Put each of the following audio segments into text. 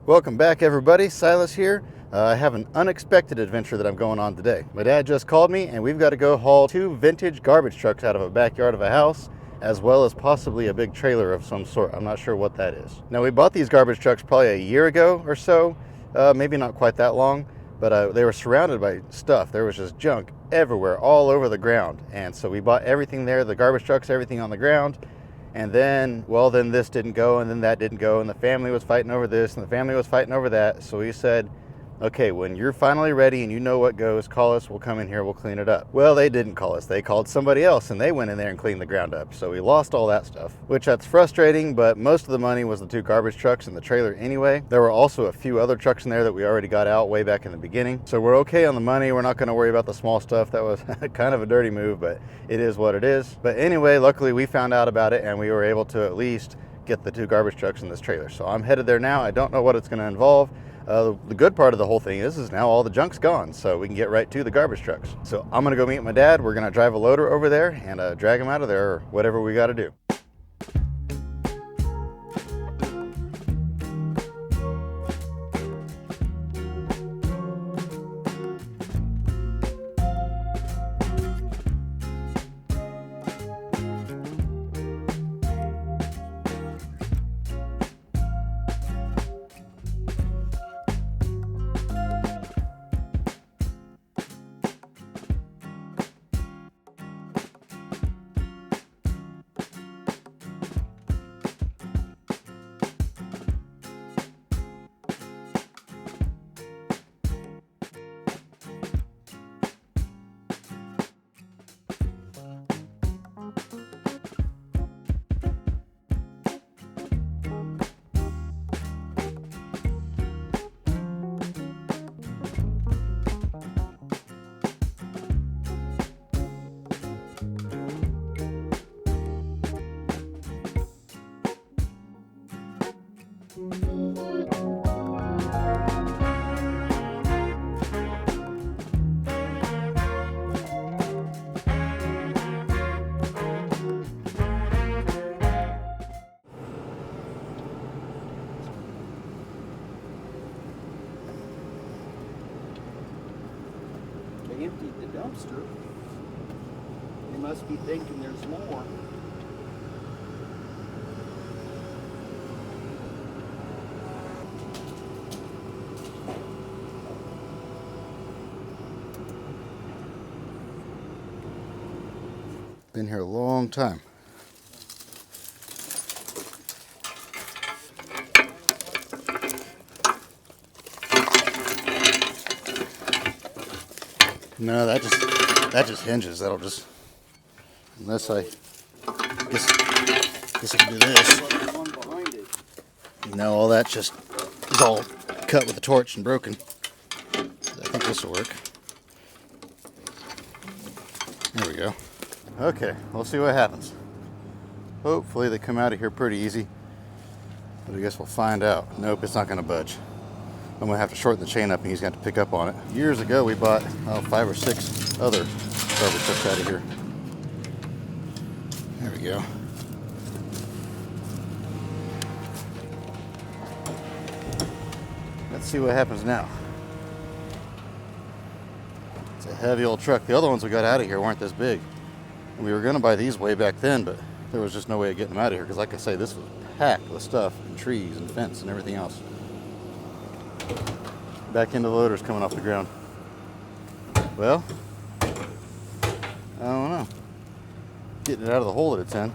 Welcome back, everybody. Silas here. I have an unexpected adventure that I'm going on today. My dad just called me and we've got to go haul 2 vintage garbage trucks out of a backyard of a house, as well as possibly a big trailer of some sort. I'm not sure what that is. Now, we bought these garbage trucks probably a year ago or so, maybe not quite that long, but they were surrounded by stuff. There was just junk everywhere, all over the ground. And so we bought everything there, the garbage trucks, everything on the ground. And then, well, then this didn't go, and then that didn't go, and the family was fighting over this, and the family was fighting over that. So we said, okay, when you're finally ready and you know what goes, call us, we'll come in here, we'll clean it up. Well, they didn't call us. They called somebody else, and they went in there and cleaned the ground up. So we lost all that stuff, which that's frustrating, but most of the money was the 2 garbage trucks and the trailer anyway. There were also a few other trucks in there that we already got out way back in the beginning. So we're okay on the money. We're not going to worry about the small stuff. That was kind of a dirty move, but it is what it is. But anyway, luckily we found out about it, and we were able to at least get the 2 garbage trucks in this trailer. So I'm headed there now. I don't know what it's going to involve. The good part of the whole thing is now all the junk's gone, so we can get right to the garbage trucks. So I'm gonna go meet my dad. We're gonna drive a loader over there and drag him out of there, or whatever we gotta do. They emptied the dumpster. They must be thinking there's more. Been here a long time. No, that just hinges. That'll just, unless I guess I can do this. No, all that just is all cut with a torch and broken. I think this will work. There we go. Okay, we'll see what happens. Hopefully they come out of here pretty easy, but I guess we'll find out. Nope, it's not going to budge. I'm going to have to shorten the chain up and he's going to have to pick up on it. Years ago we bought 5 or 6 other garbage trucks out of here. There we go. Let's see what happens now. It's a heavy old truck. The other ones we got out of here weren't this big. And we were going to buy these way back then, but there was just no way of getting them out of here because, like I say, this was packed with stuff and trees and fence and everything else. Back into the loaders coming off the ground. Well, I don't know. Getting it out of the hole at a 10.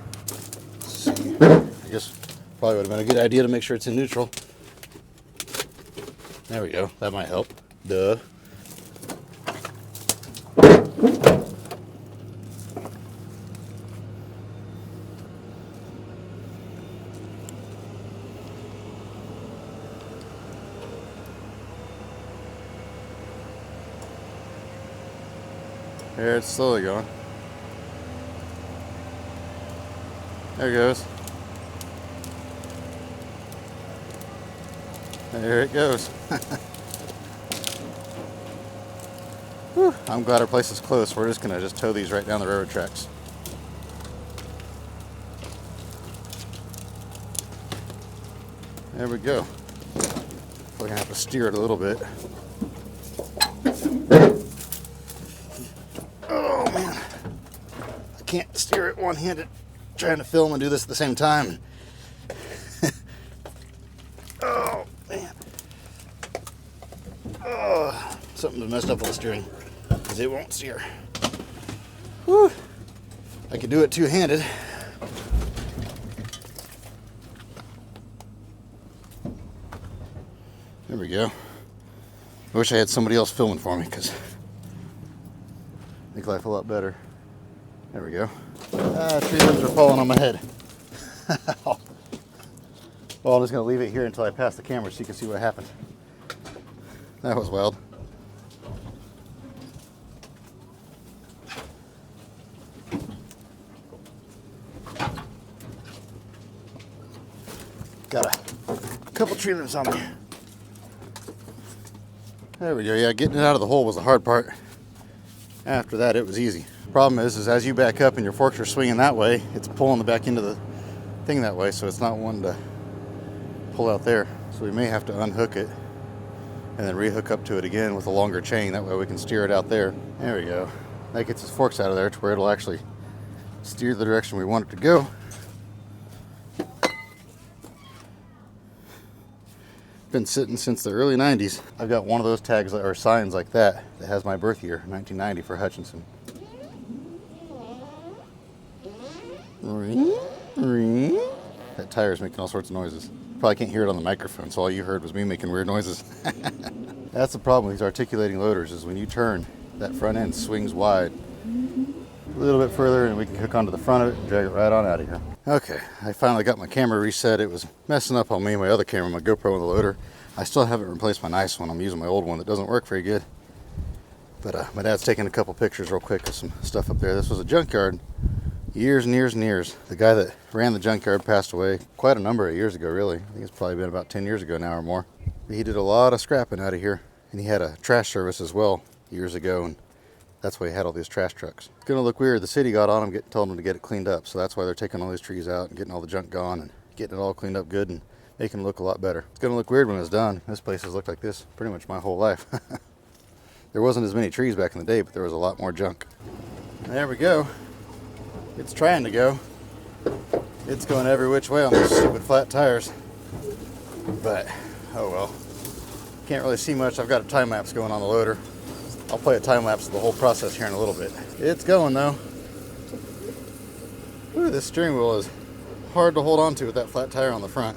Let's see. I guess probably would have been a good idea to make sure it's in neutral. There we go. That might help. Duh. There, it's slowly going. There it goes. There it goes. Whew, I'm glad our place is close. We're just gonna tow these right down the railroad tracks. There we go. We're gonna have to steer it a little bit. Oh man, I can't steer it one-handed. Trying to film and do this at the same time. Oh man. Oh, something messed up with the steering because it won't steer. Whew. I could do it two-handed. There we go. I wish I had somebody else filming for me because make life a lot better. There we go. Tree limbs are falling on my head. Well, I'm just going to leave it here until I pass the camera so you can see what happened. That was wild. Got a couple tree limbs on me. There we go. Yeah, getting it out of the hole was the hard part. After that, it was easy. Problem is as you back up and your forks are swinging that way, it's pulling the back into the thing that way, so it's not one to pull out there. So we may have to unhook it and then rehook up to it again with a longer chain. That way we can steer it out there. There we go. That gets its forks out of there to where it'll actually steer the direction we want it to go. Been sitting since the early 90s. I've got one of those tags or signs like that that has my birth year, 1990 for Hutchinson. That tire's making all sorts of noises. Probably can't hear it on the microphone, so all you heard was me making weird noises. That's the problem with these articulating loaders, is when you turn, that front end swings wide. A little bit further and we can hook onto the front of it and drag it right on out of here. Okay, I finally got my camera reset. It was messing up on me, my other camera, my GoPro and the loader. I still haven't replaced my nice one. I'm using my old one that doesn't work very good. But my dad's taking a couple pictures real quick of some stuff up there. This was a junkyard years and years and years. The guy that ran the junkyard passed away quite a number of years ago, really. I think it's probably been about 10 years ago now or more. He did a lot of scrapping out of here, and he had a trash service as well years ago, and that's why he had all these trash trucks. It's gonna look weird. The city got on him, told him to get it cleaned up, so that's why they're taking all these trees out and getting all the junk gone and getting it all cleaned up good and making it look a lot better. It's gonna look weird when it's done. This place has looked like this pretty much my whole life. There wasn't as many trees back in the day, but there was a lot more junk. There we go. It's trying to go. It's going every which way on those stupid flat tires. But, oh well. Can't really see much. I've got a time lapse going on the loader. I'll play a time lapse of the whole process here in a little bit. It's going though. Ooh, this steering wheel is hard to hold on to with that flat tire on the front.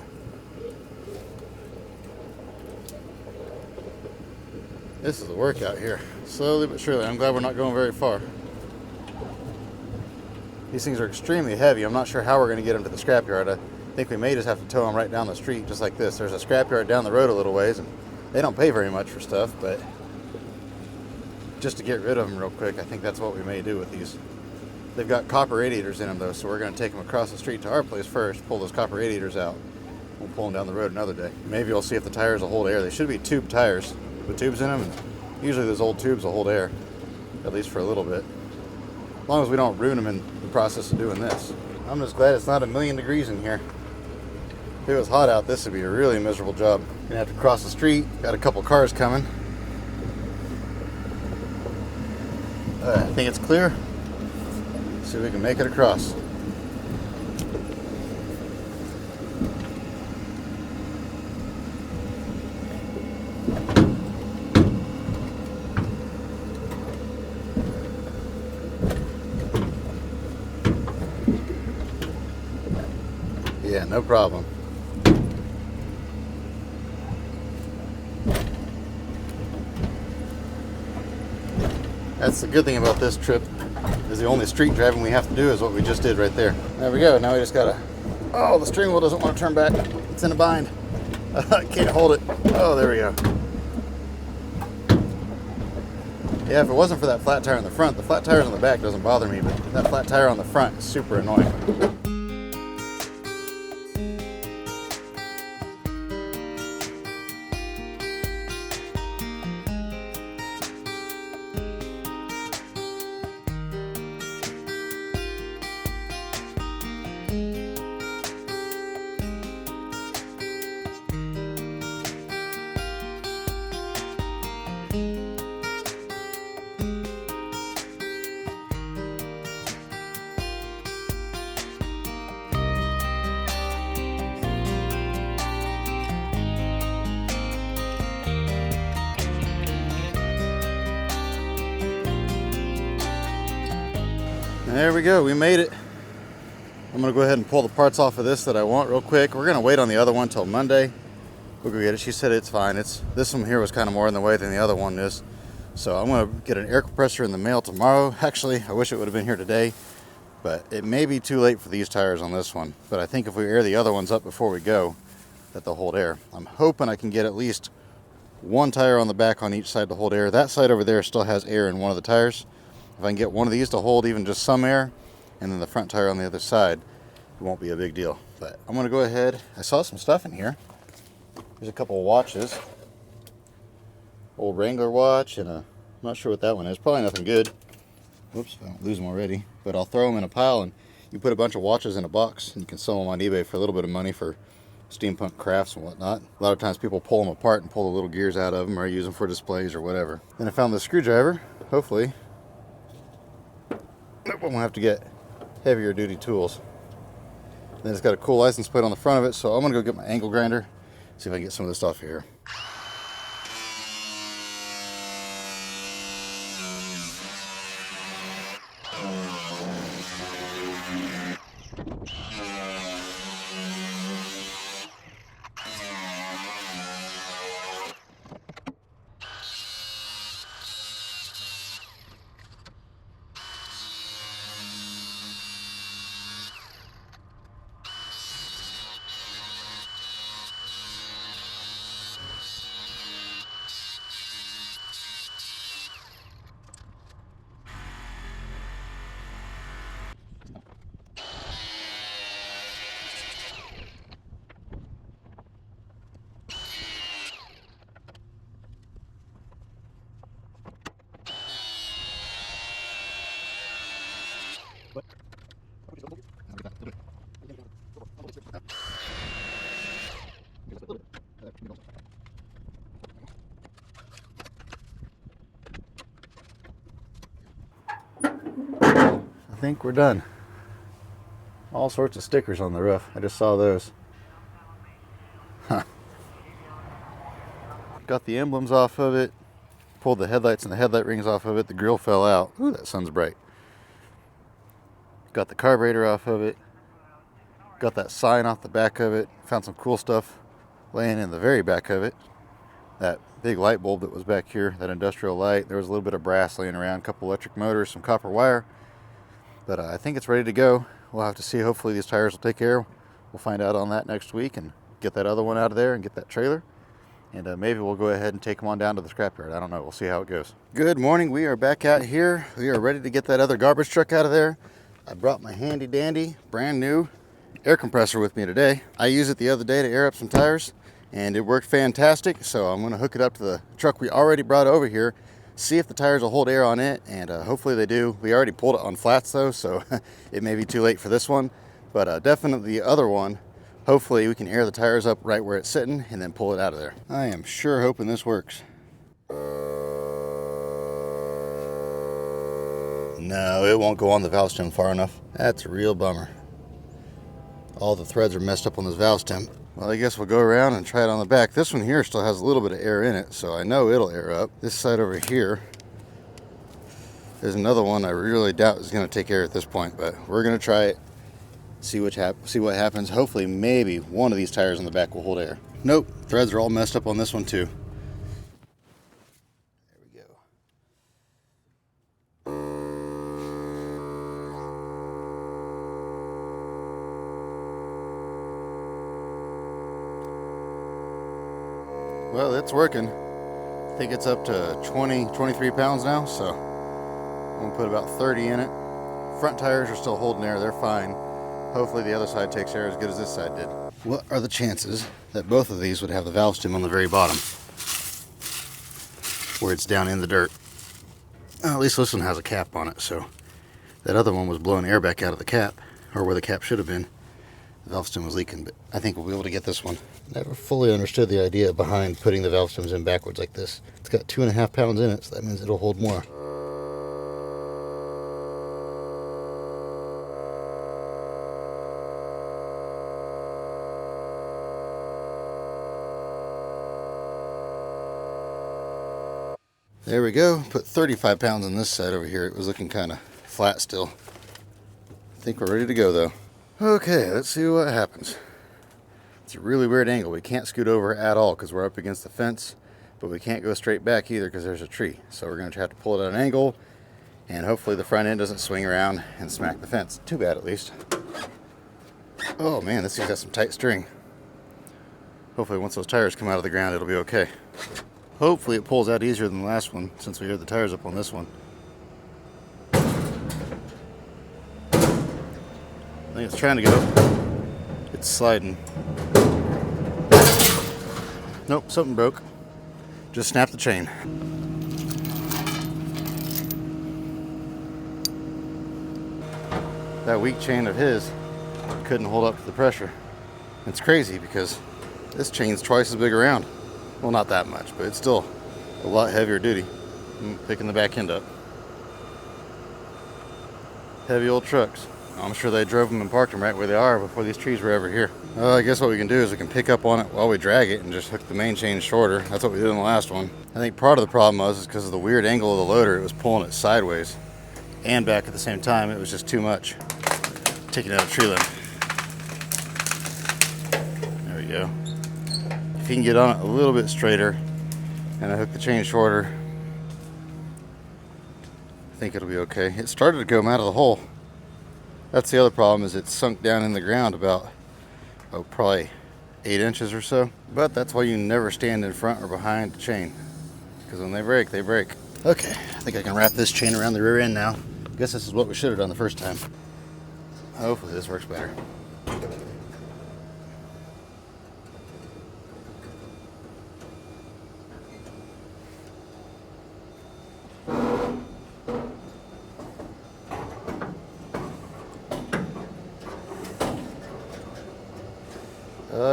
This is a workout here. Slowly but surely. I'm glad we're not going very far. These things are extremely heavy. I'm not sure how we're going to get them to the scrapyard. I think we may just have to tow them right down the street just like this. There's a scrapyard down the road a little ways, and they don't pay very much for stuff, but just to get rid of them real quick, I think that's what we may do with these. They've got copper radiators in them though, so we're going to take them across the street to our place first, pull those copper radiators out. We'll pull them down the road another day. Maybe we'll see if the tires will hold air. They should be tube tires with tubes in them, and usually those old tubes will hold air, at least for a little bit. As long as we don't ruin them in the process of doing this. I'm just glad it's not 1,000,000 degrees in here. If it was hot out, this would be a really miserable job. Gonna have to cross the street. Got a couple cars coming. I think it's clear. See if we can make it across. Yeah, no problem. That's the good thing about this trip, is the only street driving we have to do is what we just did right there. There we go. Now we just gotta, oh, the steering wheel doesn't want to turn back. It's in a bind. I can't hold it. Oh, there we go. Yeah, if it wasn't for that flat tire in the front, the flat tires on the back doesn't bother me, but that flat tire on the front is super annoying. There we go, we made it. I'm gonna go ahead and pull the parts off of this that I want real quick. We're gonna wait on the other one till Monday. We'll go get it. She said it's fine. This one here was kind of more in the way than the other one is. So I'm gonna get an air compressor in the mail tomorrow. Actually, I wish it would have been here today, but it may be too late for these tires on this one. But I think if we air the other ones up before we go, that they'll hold air. I'm hoping I can get at least one tire on the back on each side to hold air. That side over there still has air in one of the tires. If I can get one of these to hold even just some air, and then the front tire on the other side, it won't be a big deal. But I'm gonna go ahead. I saw some stuff in here. There's a couple of watches. Old Wrangler watch, and I'm not sure what that one is. Probably nothing good. Whoops, I don't lose them already. But I'll throw them in a pile, and you put a bunch of watches in a box, and you can sell them on eBay for a little bit of money for steampunk crafts and whatnot. A lot of times people pull them apart and pull the little gears out of them, or use them for displays or whatever. Then I found the screwdriver. Hopefully I won't have to get heavier duty tools. Then it's got a cool license plate on the front of it, so I'm gonna go get my angle grinder, see if I can get some of this off here. I think we're done. All sorts of stickers on the roof. I just saw those. Huh. Got the emblems off of it. Pulled the headlights and the headlight rings off of it. The grill fell out. Ooh, that sun's bright. Got the carburetor off of it. Got that sign off the back of it. Found some cool stuff laying in the very back of it. That big light bulb that was back here, that industrial light. There was a little bit of brass laying around, a couple electric motors, some copper wire. But I think it's ready to go. We'll have to see. Hopefully these tires will take air. We'll find out on that next week and get that other one out of there and get that trailer. And maybe we'll go ahead and take them on down to the scrapyard. I don't know. We'll see how it goes. Good morning. We are back out here. We are ready to get that other garbage truck out of there. I brought my handy dandy, brand new air compressor with me today. I used it the other day to air up some tires, and it worked fantastic. So I'm going to hook it up to the truck we already brought over here, see if the tires will hold air on it, and hopefully they do. We already pulled it on flats though, so it may be too late for this one, but definitely the other one. Hopefully we can air the tires up right where it's sitting and then pull it out of there. I am sure hoping this works. No, it won't go on the valve stem far enough. That's a real bummer. All the threads are messed up on this valve stem. Well, I guess we'll go around and try it on the back. This one here still has a little bit of air in it, so I know it'll air up. This side over here, there's another one I really doubt is going to take air at this point, but we're going to try it, see what happens. Hopefully, maybe one of these tires on the back will hold air. Nope, threads are all messed up on this one too. There we go. Well, it's working. I think it's up to 23 pounds now, so I'm gonna put about 30 in it. Front tires are still holding air, they're fine. Hopefully the other side takes air as good as this side did. What are the chances that both of these would have the valve stem on the very bottom, where it's down in the dirt? Well, at least this one has a cap on it, so that other one was blowing air back out of the cap, or where the cap should have been. The valve stem was leaking, but I think we'll be able to get this one. Never fully understood the idea behind putting the valve stems in backwards like this. It's got 2.5 pounds in it, so that means it'll hold more. There we go. Put 35 pounds on this side over here. It was looking kind of flat still. I think we're ready to go though. Okay, let's see what happens. It's a really weird angle. We can't scoot over at all because we're up against the fence, but we can't go straight back either because there's a tree. So we're going to have to pull it at an angle, and hopefully the front end doesn't swing around and smack the fence. Too bad, at least. Oh man, this thing's got some tight string. Hopefully once those tires come out of the ground, it'll be okay. Hopefully it pulls out easier than the last one since we had the tires up on this one. I think it's trying to go. It's sliding. Nope, something broke. Just snapped the chain. That weak chain of his couldn't hold up to the pressure. It's crazy because this chain's twice as big around. Well, not that much, but it's still a lot heavier duty. I'm picking the back end up. Heavy old trucks. I'm sure they drove them and parked them right where they are before these trees were ever here. I guess what we can do is we can pick up on it while we drag it and just hook the main chain shorter. That's what we did in the last one. I think part of the problem was because of the weird angle of the loader, it was pulling it sideways and back at the same time. It was just too much. Taking out a tree limb. There we go. If you can get on it a little bit straighter and I hook the chain shorter, I think it'll be okay. It started to come out of the hole. That's the other problem, is it's sunk down in the ground about, probably 8 inches or so. But that's why you never stand in front or behind the chain, because when they break, they break. Okay, I think I can wrap this chain around the rear end now. I guess this is what we should have done the first time. Hopefully this works better.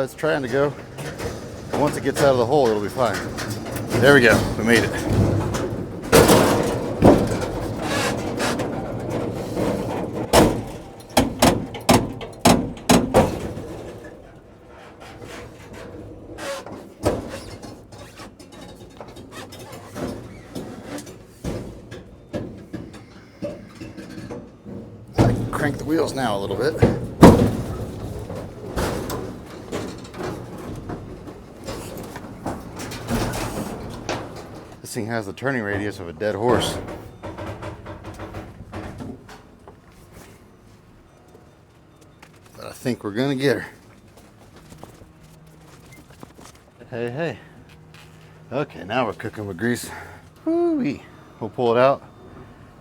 It's trying to go. Once it gets out of the hole, it'll be fine. There we go. We made it. I can crank the wheels now a little bit. This thing has the turning radius of a dead horse. But I think we're gonna get her. Hey, hey. Okay, now we're cooking with grease. Woo-wee. We'll pull it out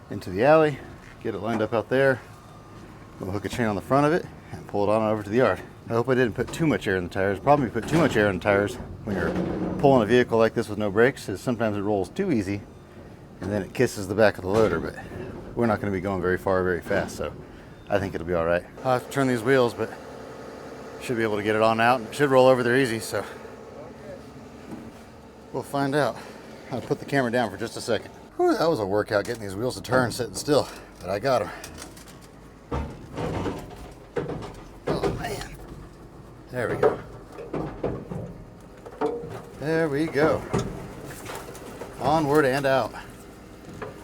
into the alley, get it lined up out there. We'll hook a chain on the front of it and pull it on over to the yard. I hope I didn't put too much air in the tires. Probably put too much air in the tires when you're pulling a vehicle like this with no brakes, is sometimes it rolls too easy and then it kisses the back of the loader, but we're not going to be going very far very fast, so I think it'll be all right. I'll have to turn these wheels, but should be able to get it on out. It should roll over there easy, so we'll find out. I'll put the camera down for just a second. Whew, that was a workout getting these wheels to turn sitting still, but I got them. There we go. There we go. Onward and out.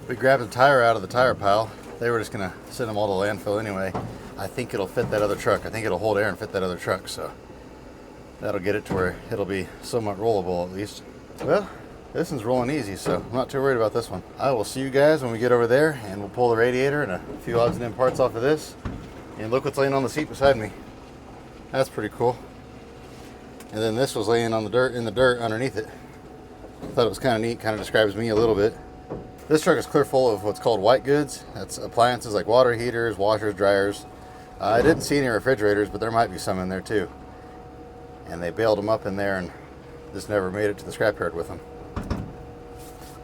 We grabbed a tire out of the tire pile. They were just gonna send them all to landfill anyway. I think it'll fit that other truck. I think it'll hold air and fit that other truck, so that'll get it to where it'll be somewhat rollable at least. Well, this one's rolling easy, so I'm not too worried about this one. I will see you guys when we get over there, and we'll pull the radiator and a few odds and ends parts off of this. And look what's laying on the seat beside me. That's pretty cool. And then this was laying on the dirt, in the dirt underneath it. I thought it was kind of neat, kind of describes me a little bit. This truck is clear full of what's called white goods. That's appliances like water heaters, washers, dryers. I didn't see any refrigerators, but there might be some in there too. And they bailed them up in there and just never made it to the scrapyard with them.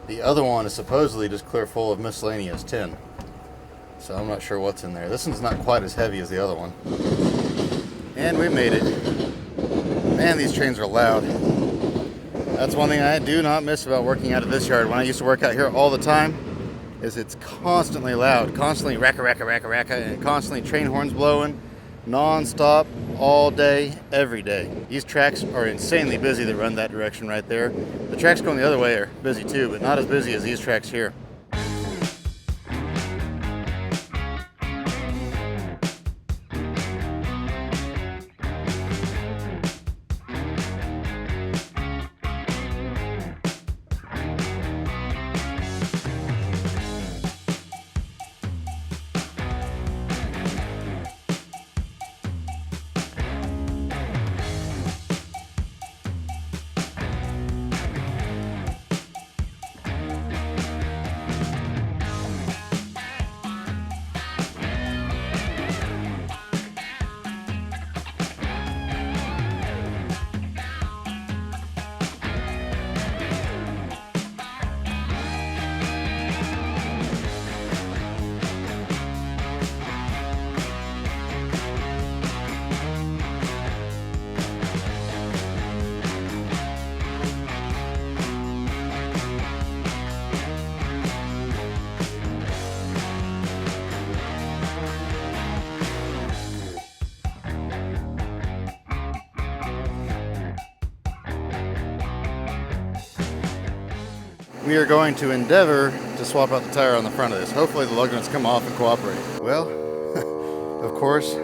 The other one is supposedly just clear full of miscellaneous tin. So I'm not sure what's in there. This one's not quite as heavy as the other one. And we made it. Man, these trains are loud. That's one thing I do not miss about working out of this yard. When I used to work out here all the time, is it's constantly loud, constantly racka, racka, racka, racka, and constantly train horns blowing, non-stop, all day, every day. These tracks are insanely busy that run that direction right there. The tracks going the other way are busy too, but not as busy as these tracks here. We are going to endeavor to swap out the tire on the front of this. Hopefully the lug nuts come off and cooperate. Well, of course,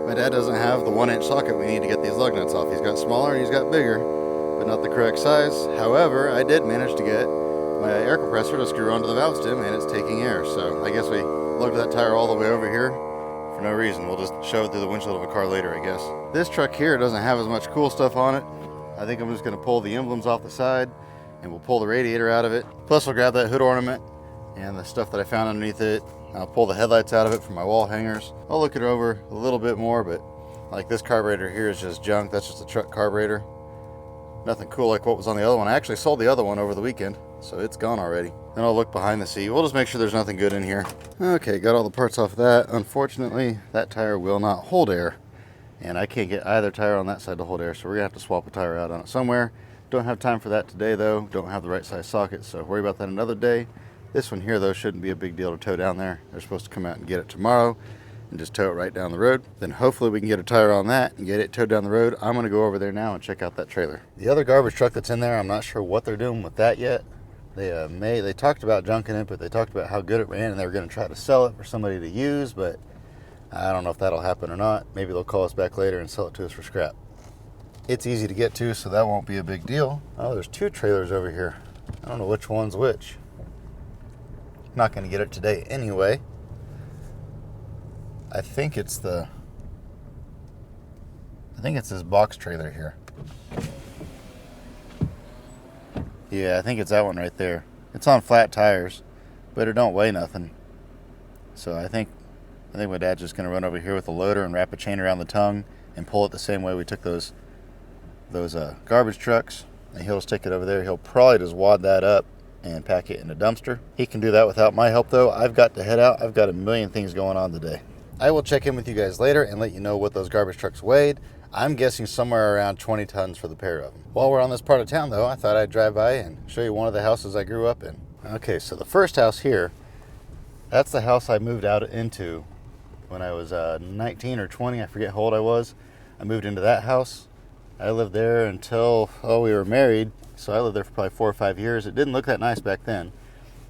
my dad doesn't have the 1-inch socket we need to get these lug nuts off. He's got smaller and he's got bigger, but not the correct size. However, I did manage to get my air compressor to screw onto the valve stem, and it's taking air. So I guess we lugged that tire all the way over here for no reason. We'll just shove it through the windshield of a car later, I guess. This truck here doesn't have as much cool stuff on it. I think I'm just going to pull the emblems off the side, and we'll pull the radiator out of it. Plus we'll grab that hood ornament and the stuff that I found underneath it. I'll pull the headlights out of it from my wall hangers. I'll look it over a little bit more, but like this carburetor here is just junk. That's just a truck carburetor. Nothing cool like what was on the other one. I actually sold the other one over the weekend, so it's gone already. Then I'll look behind the seat. We'll just make sure there's nothing good in here. Okay, got all the parts off of that. Unfortunately, that tire will not hold air, and I can't get either tire on that side to hold air, so we're gonna have to swap a tire out on it somewhere. Don't have time for that today though. Don't have the right size socket, so worry about that another day. This one here though shouldn't be a big deal to tow down there. They're supposed to come out and get it tomorrow and just tow it right down the road. Then hopefully we can get a tire on that and get it towed down the road. I'm gonna go over there now and check out that trailer. The other garbage truck that's in there, I'm not sure what they're doing with that yet. They talked about junking it, but they talked about how good it ran and they were gonna try to sell it for somebody to use, but I don't know if that'll happen or not. Maybe they'll call us back later and sell it to us for scrap. It's easy to get to, so that won't be a big deal. Oh, there's two trailers over here. I don't know which one's which. I'm not gonna get it today anyway. I think it's this box trailer here. Yeah, I think it's that one right there. It's on flat tires, but it don't weigh nothing. So I think my dad's just gonna run over here with a loader and wrap a chain around the tongue and pull it the same way we took those garbage trucks, and he'll just take it over there. He'll probably just wad that up and pack it in a dumpster. He can do that without my help though. I've got to head out. I've got a million things going on today. I will check in with you guys later and let you know what those garbage trucks weighed. I'm guessing somewhere around 20 tons for the pair of them. While we're on this part of town though, I thought I'd drive by and show you one of the houses I grew up in. Okay, so the first house here, that's the house I moved out into when I was 19 or 20. I forget how old I was. I moved into that house. I lived there until, we were married. So I lived there for probably 4 or 5 years. It didn't look that nice back then.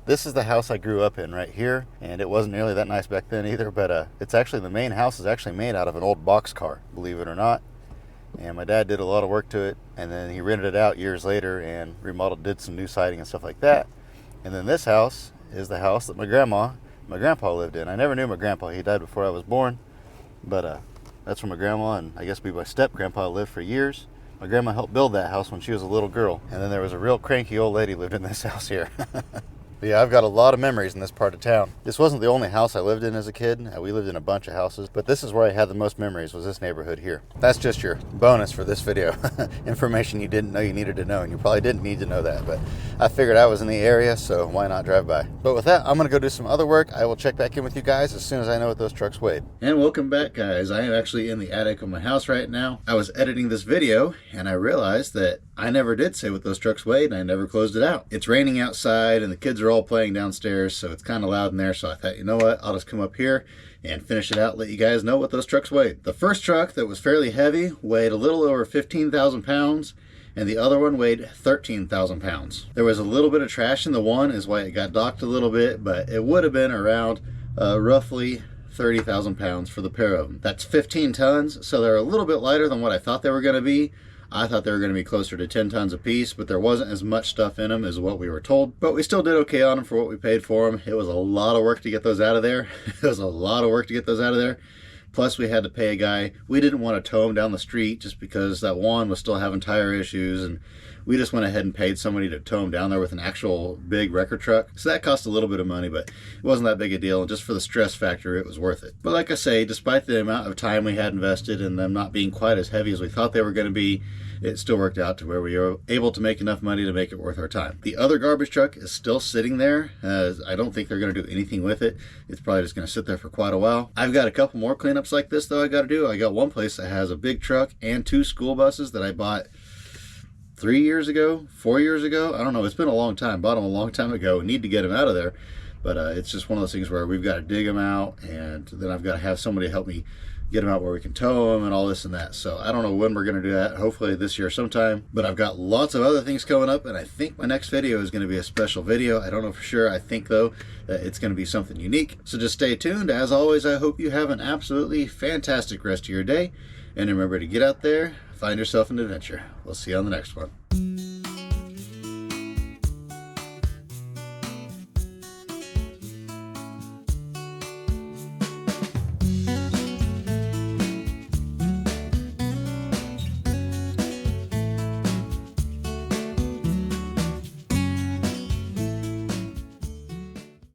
This is the house I grew up in right here, and it wasn't nearly that nice back then either, but it's actually, the main house is actually made out of an old boxcar, believe it or not. And my dad did a lot of work to it, and then he rented it out years later and remodeled, did some new siding and stuff like that. And then this house is the house that my grandpa lived in. I never knew my grandpa. He died before I was born, but that's where my grandma and I guess my step-grandpa lived for years. My grandma helped build that house when she was a little girl, and then there was a real cranky old lady lived in this house here. But yeah, I've got a lot of memories in this part of town. This wasn't the only house I lived in as a kid. We lived in a bunch of houses, but this is where I had the most memories, was this neighborhood here. That's just your bonus for this video. Information you didn't know you needed to know, and you probably didn't need to know that, but I figured I was in the area, so why not drive by? But with that, I'm gonna go do some other work. I will check back in with you guys as soon as I know what those trucks weighed. And welcome back, guys. I am actually in the attic of my house right now. I was editing this video, and I realized that I never did say what those trucks weighed, and I never closed it out. It's raining outside, and the kids are all playing downstairs, so it's kind of loud in there, so I thought, you know what, I'll just come up here and finish it out, let you guys know what those trucks weighed. The first truck that was fairly heavy weighed a little over 15,000 pounds, and the other one weighed 13,000 pounds. There was a little bit of trash in the one, is why it got docked a little bit, but it would have been around roughly 30,000 pounds for the pair of them. That's 15 tons, so they're a little bit lighter than what I thought they were going to be. I thought they were going to be closer to 10 tons a piece, but there wasn't as much stuff in them as what we were told. But we still did okay on them for what we paid for them. It was a lot of work to get those out of there. It was a lot of work to get those out of there. Plus we had to pay a guy. We didn't want to tow him down the street just because that one was still having tire issues, and we just went ahead and paid somebody to tow him down there with an actual big record truck. So that cost a little bit of money, but it wasn't that big a deal. And just for the stress factor, it was worth it. But like I say, despite the amount of time we had invested and them not being quite as heavy as we thought they were going to be, it still worked out to where we were able to make enough money to make it worth our time. The other garbage truck is still sitting there. I don't think they're going to do anything with it. It's probably just going to sit there for quite a while. I've got a couple more cleanups like this though I got to do. I got one place that has a big truck and 2 school buses that I bought 3 years ago, 4 years ago. I don't know. It's been a long time. Bought them a long time ago. Need to get them out of there. But it's just one of those things where we've got to dig them out, and then I've got to have somebody help me get them out where we can tow them and all this and that. So I don't know when we're going to do that. Hopefully this year sometime. But I've got lots of other things coming up, and I think my next video is going to be a special video. I don't know for sure. I think, though, that it's going to be something unique. So just stay tuned. As always, I hope you have an absolutely fantastic rest of your day. And remember to get out there, find yourself an adventure. We'll see you on the next one.